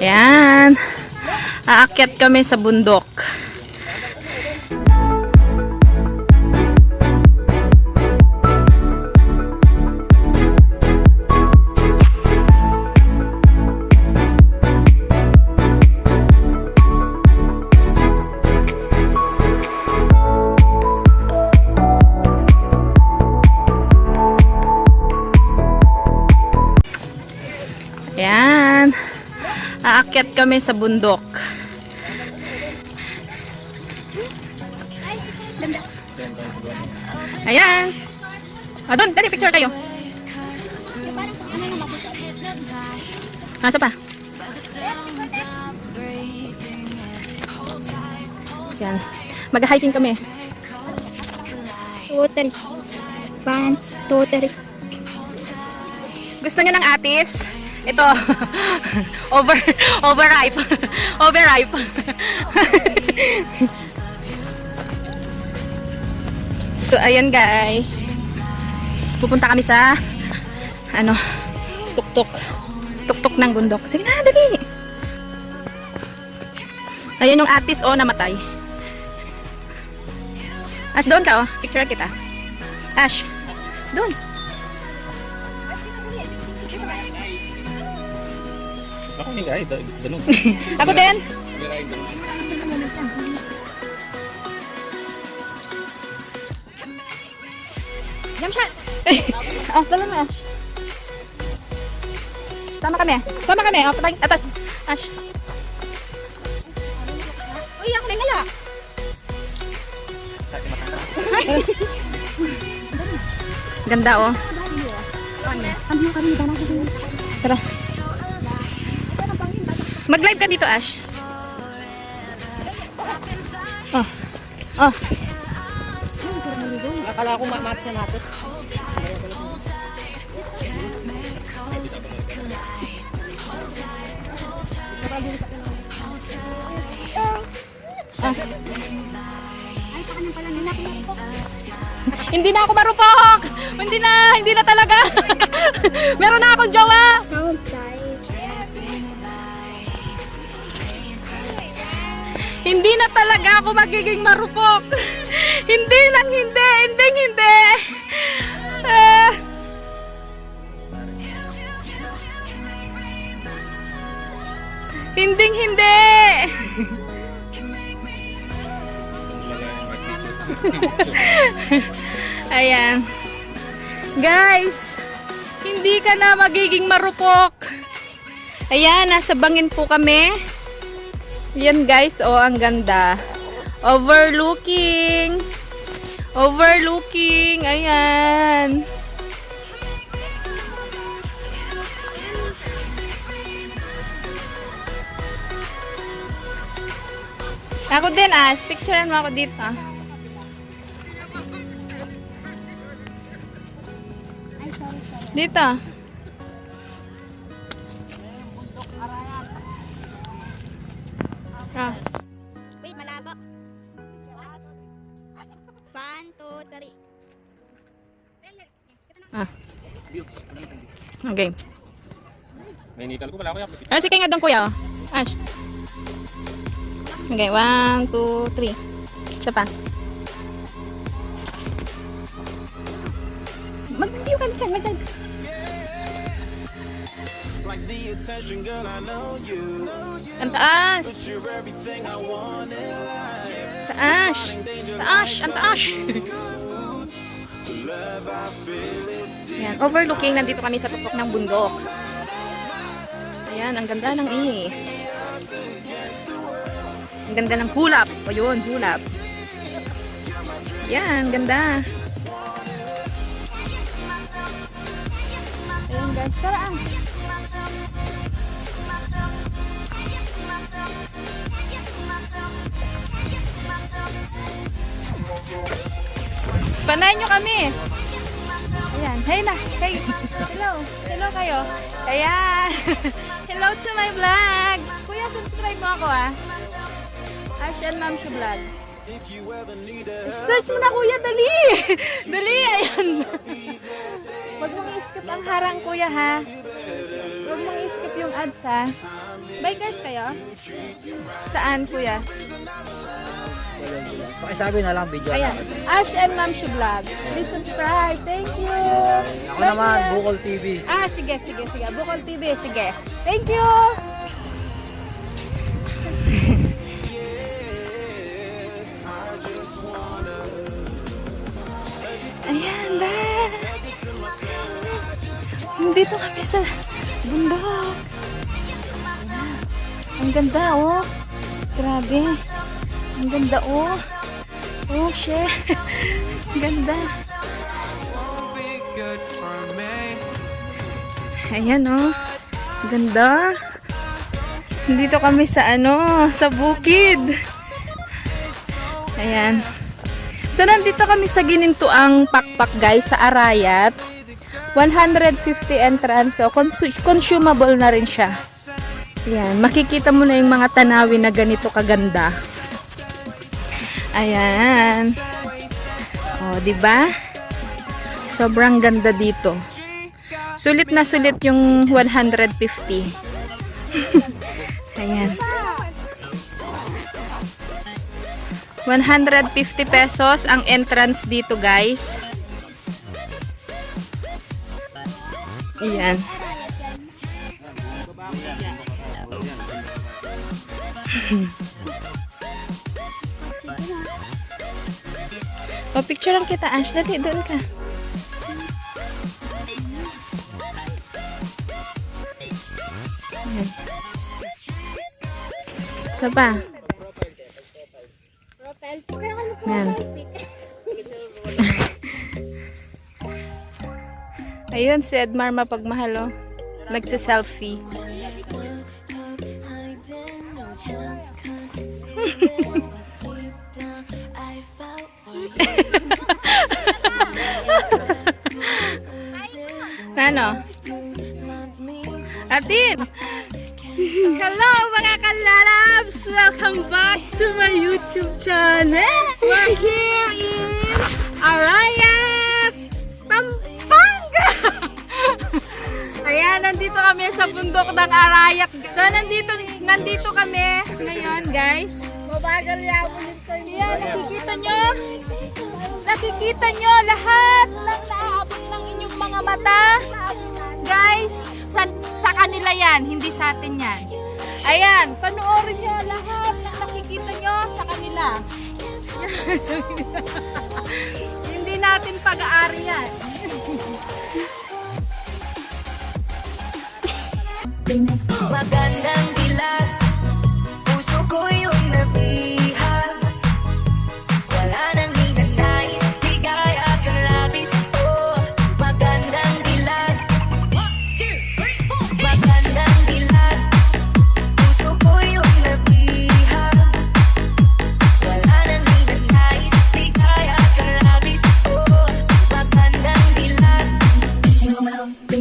Ayan. Aakyat kami sa bundok. Ayan. Aakyat kami sa bundok. Ayan. Doon, dali, picture tayo. Asa pa? Ayan. Mag-hiking kami. 2, 3. 1, 2, 3. Gusto niyo ng atis? Ito. Overripe. Overripe. So, ayan guys. Pupunta kami sa tuktok. Tuktok ng bundok. Sige na, dali. Ayan yung atis, namatay. Ash, doon ka, picture kita. Ash, doon. Ako ni guys, danong. Ako din. Jump shot. Dala mo, Ash. Sama kami. Patay, atas. Ash. Uy, ako na ngala. Ganda, Tara. Mag-live ka dito, Ash. Nakala ko mat siya natin. Hindi na ako marupok. Hindi na talaga. Meron na akong jowa. Sound guys. Hindi na talaga ako magiging marupok. Hindi. Hindi. Ayan. Guys, hindi ka na magiging marupok. Ayan, nasa bangin po kami. Yan guys, ang ganda. Overlooking. Ayan. Ako din, Ash. Picturean mo ako dito. Ay, sorry. Dito. Wait, malabo. 1, 2, 3. Okay. May inital ko pala ako. Sige nga doon, kuya. Ash. Okay, 1, 2, 3. Isa pa. Mag-view ka dyan, mag-view. Ang taas. Taas. Ang taas. Ayan, overlooking. Nandito kami sa tuktok ng bundok. Ayan, ang ganda ng Ang ganda ng hulap. Ayun, hulap. Yan, ganda. Ayan guys, tara. Panayin nyo kami. Ayan, hey na. Hey, hello kayo. Ayan. Hello to my vlog. Kuya, subscribe mo ako Ashmomshie vlog. Search mo na kuya, dali. Dali, ayan. Huwag mong i-skip ang harang kuya ha. Huwag mong i-skip yung ads ha. Bikers kayo? Saan kuya? Pakisabi na lang video. Ayan. Ashmomshie vlog. Please subscribe. Thank you. Ako naman, Bukol TV. Sige. Bukol TV. Sige. Thank you. Ayan ba? Nandito kami sa bundok. Ang ganda oh. Grabe. Ang ganda oh. Oh shit. Ang ganda. Ayan oh. Ang ganda. Dito kami sa sa bukid. Ayan. So nandito kami sa Ginintuang Pakpak guys sa ARAYAT. 150 entrance. So consumable na rin siya. Ayan, makikita mo na yung mga tanawin na ganito kaganda. Ayan. Oh, 'di ba? Sobrang ganda dito. Sulit na sulit yung 150. Ayan. 150 pesos ang entrance dito, guys. Ayan. O, picture lang kita, Ash. Dali, doon ka. Ayan. So pa? Ayan. Ayun, si Edmar mapagmahal, oh. Nagsiselfie. Ano? Atin! Hello mga kalalabs! Welcome back to my YouTube channel! We're here in ARAYAT! Pampanga! Ayan, nandito kami sa bundok ng ARAYAT. So, nandito kami ngayon, guys. Mabagal yan. Ayan, nakikita nyo lahat ng naaabot ng inyong mga mata. Guys, sa kanila yan, hindi sa atin yan. Ayan, panoorin nyo lahat ng nakikita nyo sa kanila. Hindi natin pag-aari yan. Magandang dilat, puso ko yung nabihag. Wala nang ninanais, di kaya kang labis. Oh, magandang dilat. 1, 2, 3, 4. Magandang dilat, puso ko yung nabihag. Wala nang ninanais, di kaya kang labis. Oh, magandang dilat.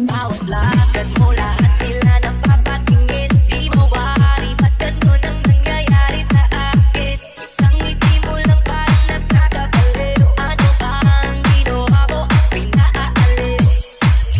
Bawat lakad mo, lahat sila napapatingin. Di mawari, ba't ganun ang nangyayari sa akin? Isang ngiti mo lang parang nagkakabaliw. Ano ba ang ginawa ko? Pinaaliw.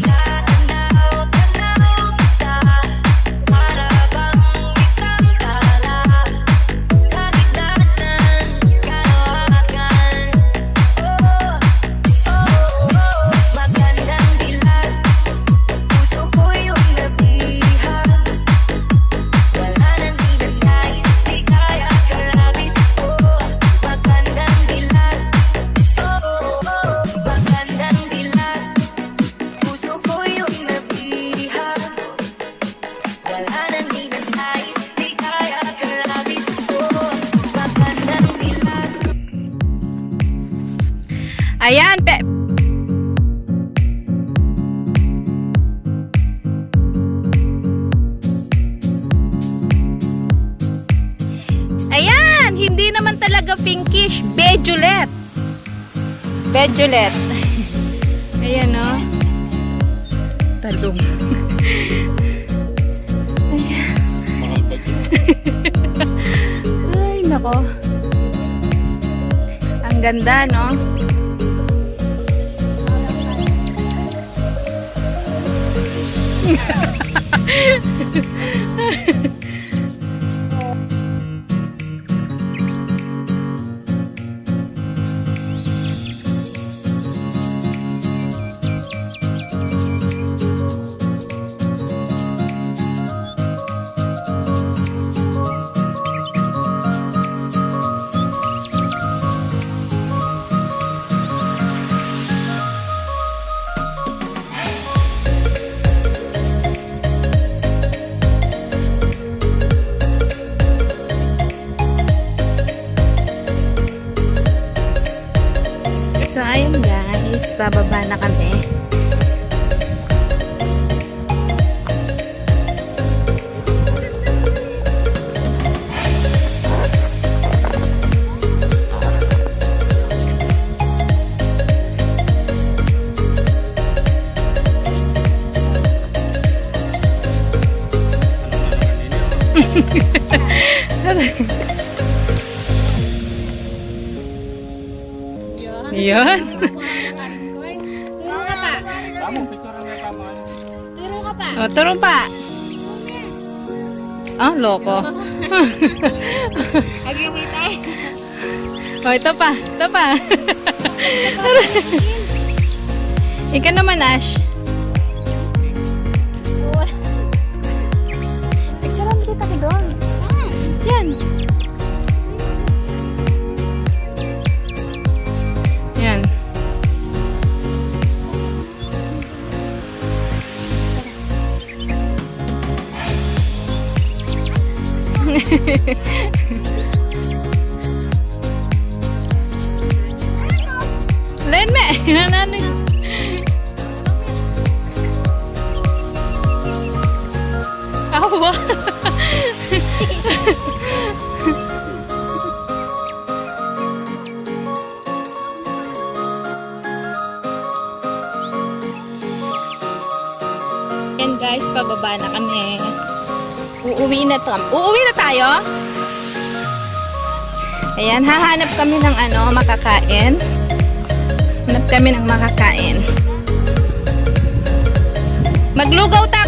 Tanaw ka, para bang isang tala sa gitna ng kalawakan. Oh, magandang dilat, puso ko yung nabihag. Wala nang ninanais, di kaya kang labis. Oh, magandang dilat. Magandang dilat, puso ko yung nabihag. Wala nang ninanais, di kaya kang labis. Oh, magandang dilat. Ayan, Ayan, hindi naman talaga pinkish, bejulet. Bejulet. Ayan, oh. Talong. Mahal pa dyan. Ay, nako. Ang ganda, no? So, ayun guys, bababa na kami. Yun. Turo ka pa. Tama, picture na tama. Turo ka pa. O, turun pa. Oh, loko. Agiwitay. O, ito pa. Ito pa. Ikaw naman, Ash. Picturean kita ka doon. Yan. Yan. Lain me. Ano yun? Awa. Yan guys, pababa na kami. Uuwi na tayo. Ayan, hahanap kami ng makakain. Hanap kami ng makakain. Maglugaw tayo.